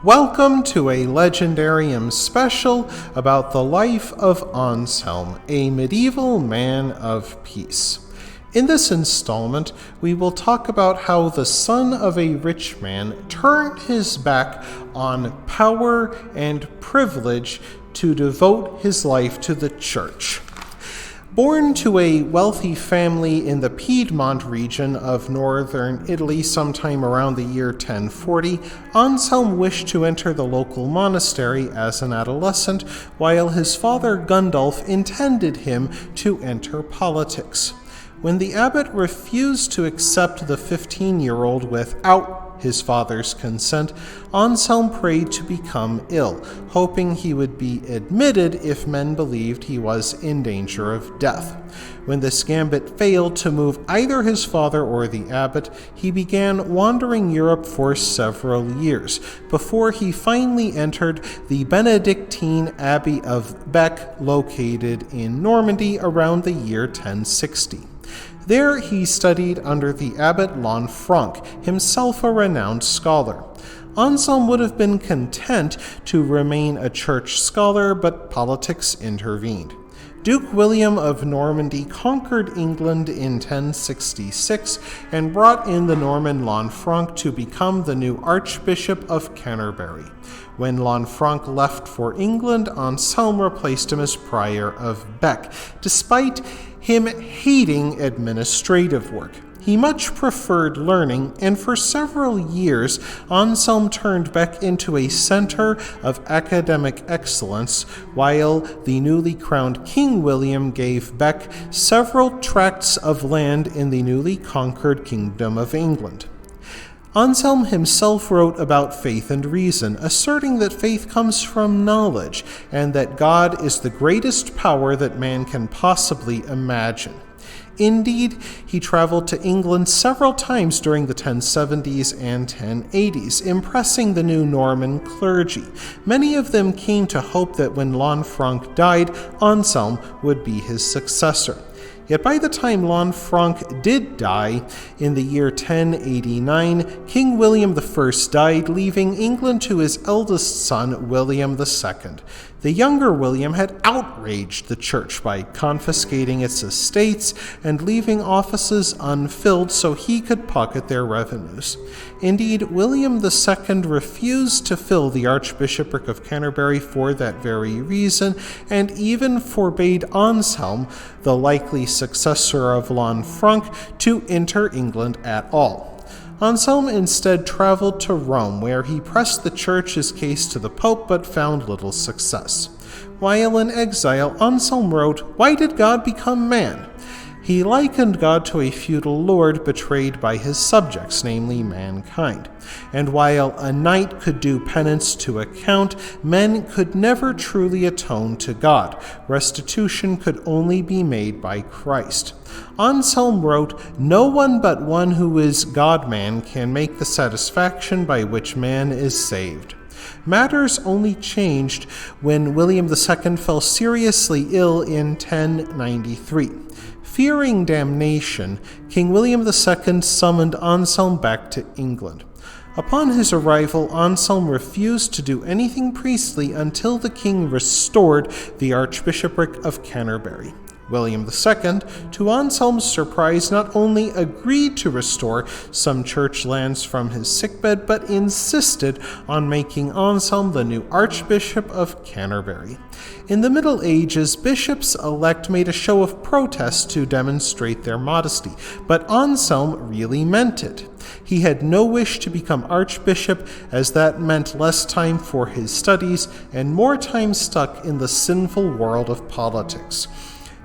Welcome to a Legendarium special about the life of Anselm, a medieval man of peace. In this installment, we will talk about how the son of a rich man turned his back on power and privilege to devote his life to the church. Born to a wealthy family in the Piedmont region of northern Italy sometime around the year 1040, Anselm wished to enter the local monastery as an adolescent, while his father Gundulf intended him to enter politics. When the abbot refused to accept the 15-year-old without his father's consent, Anselm prayed to become ill, hoping he would be admitted if men believed he was in danger of death. When this gambit failed to move either his father or the abbot, he began wandering Europe for several years, before he finally entered the Benedictine Abbey of Bec, located in Normandy around the year 1060. There he studied under the abbot Lanfranc, himself a renowned scholar. Anselm would have been content to remain a church scholar, but politics intervened. Duke William of Normandy conquered England in 1066 and brought in the Norman Lanfranc to become the new Archbishop of Canterbury. When Lanfranc left for England, Anselm replaced him as prior of Bec, despite him hating administrative work. He much preferred learning, and for several years, Anselm turned Bec into a center of academic excellence, while the newly crowned King William gave Bec several tracts of land in the newly conquered Kingdom of England. Anselm himself wrote about faith and reason, asserting that faith comes from knowledge, and that God is the greatest power that man can possibly imagine. Indeed, he traveled to England several times during the 1070s and 1080s, impressing the new Norman clergy. Many of them came to hope that when Lanfranc died, Anselm would be his successor. Yet by the time Lanfranc did die, in the year 1089, King William I died, leaving England to his eldest son, William II. The younger William had outraged the church by confiscating its estates and leaving offices unfilled so he could pocket their revenues. Indeed, William II refused to fill the Archbishopric of Canterbury for that very reason, and even forbade Anselm, the likely successor of Lanfranc, to enter England at all. Anselm instead traveled to Rome, where he pressed the church's case to the Pope but found little success. While in exile, Anselm wrote, "Why did God become man?" He likened God to a feudal lord betrayed by his subjects, namely mankind. And while a knight could do penance to a count, men could never truly atone to God. Restitution could only be made by Christ. Anselm wrote, "No one but one who is God-man can make the satisfaction by which man is saved." Matters only changed when William II fell seriously ill in 1093. Fearing damnation, King William II summoned Anselm back to England. Upon his arrival, Anselm refused to do anything priestly until the king restored the Archbishopric of Canterbury. William II, to Anselm's surprise, not only agreed to restore some church lands from his sickbed, but insisted on making Anselm the new Archbishop of Canterbury. In the Middle Ages, bishops-elect made a show of protest to demonstrate their modesty, but Anselm really meant it. He had no wish to become archbishop, as that meant less time for his studies and more time stuck in the sinful world of politics.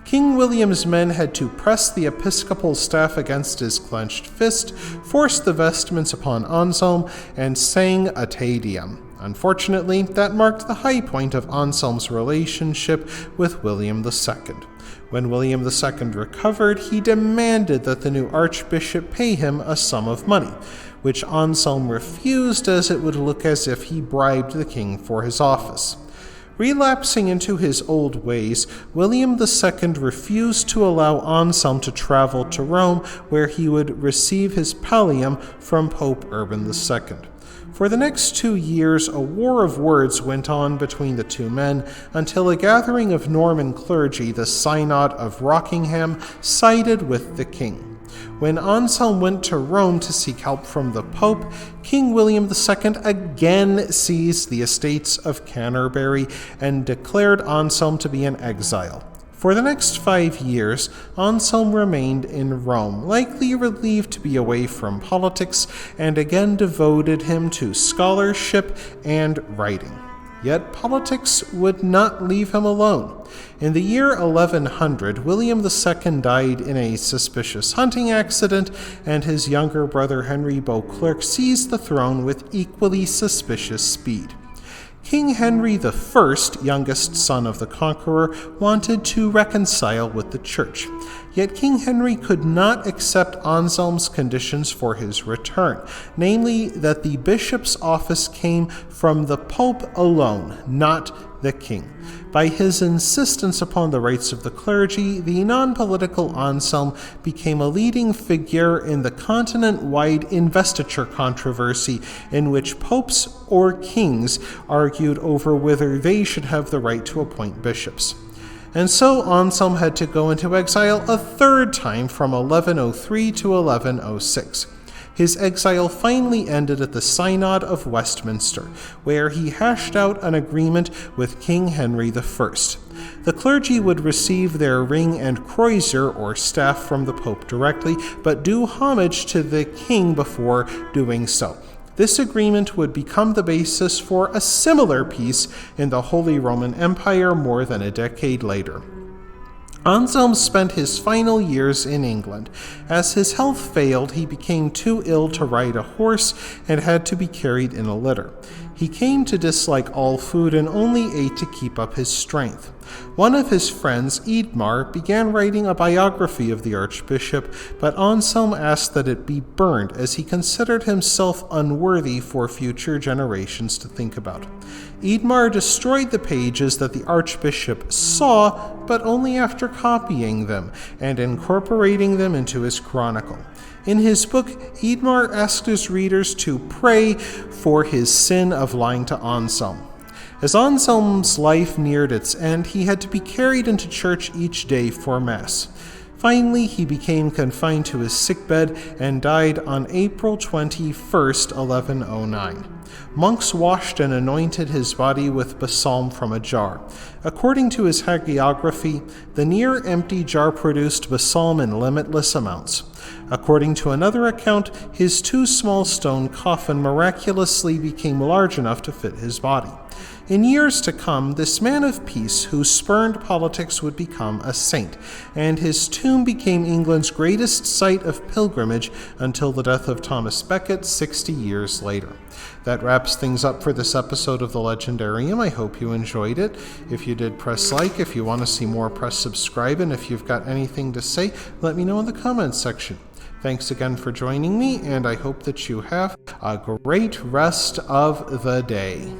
King William's men had to press the episcopal staff against his clenched fist, force the vestments upon Anselm, and sang a Te Deum. Unfortunately, that marked the high point of Anselm's relationship with William II. When William II recovered, he demanded that the new archbishop pay him a sum of money, which Anselm refused, as it would look as if he bribed the king for his office. Relapsing into his old ways, William II refused to allow Anselm to travel to Rome, where he would receive his pallium from Pope Urban II. For the next 2 years, a war of words went on between the two men until a gathering of Norman clergy, the Synod of Rockingham, sided with the king. When Anselm went to Rome to seek help from the Pope, King William II again seized the estates of Canterbury and declared Anselm to be in exile. For the next 5 years, Anselm remained in Rome, likely relieved to be away from politics, and again devoted him to scholarship and writing. Yet politics would not leave him alone. In the year 1100, William II died in a suspicious hunting accident, and his younger brother Henry Beauclerc seized the throne with equally suspicious speed. King Henry I, youngest son of the Conqueror, wanted to reconcile with the Church. Yet King Henry could not accept Anselm's conditions for his return, namely that the bishop's office came from the Pope alone, not the king. By his insistence upon the rights of the clergy, the non-political Anselm became a leading figure in the continent-wide investiture controversy in which popes or kings argued over whether they should have the right to appoint bishops. And so Anselm had to go into exile a third time from 1103 to 1106. His exile finally ended at the Synod of Westminster, where he hashed out an agreement with King Henry I. The clergy would receive their ring and crozier or staff from the Pope directly, but do homage to the king before doing so. This agreement would become the basis for a similar peace in the Holy Roman Empire more than a decade later. Anselm spent his final years in England. As his health failed, he became too ill to ride a horse and had to be carried in a litter. He came to dislike all food and only ate to keep up his strength. One of his friends, Eadmar, began writing a biography of the Archbishop, but Anselm asked that it be burned, as he considered himself unworthy for future generations to think about. Eadmar destroyed the pages that the Archbishop saw, but only after copying them and incorporating them into his chronicle. In his book, Eadmar asked his readers to pray for his sin of lying to Anselm. As Anselm's life neared its end, he had to be carried into church each day for Mass. Finally, he became confined to his sickbed and died on April 21, 1109. Monks washed and anointed his body with balsam from a jar. According to his hagiography, the near-empty jar produced balsam in limitless amounts. According to another account, his 2 small stone coffin miraculously became large enough to fit his body. In years to come, this man of peace who spurned politics would become a saint, and his tomb became England's greatest site of pilgrimage until the death of Thomas Becket 60 years later. That wraps things up for this episode of the Legendarium. I hope you enjoyed it. If you did, press like. If you want to see more, press subscribe. And if you've got anything to say, let me know in the comments section. Thanks again for joining me, and I hope that you have a great rest of the day.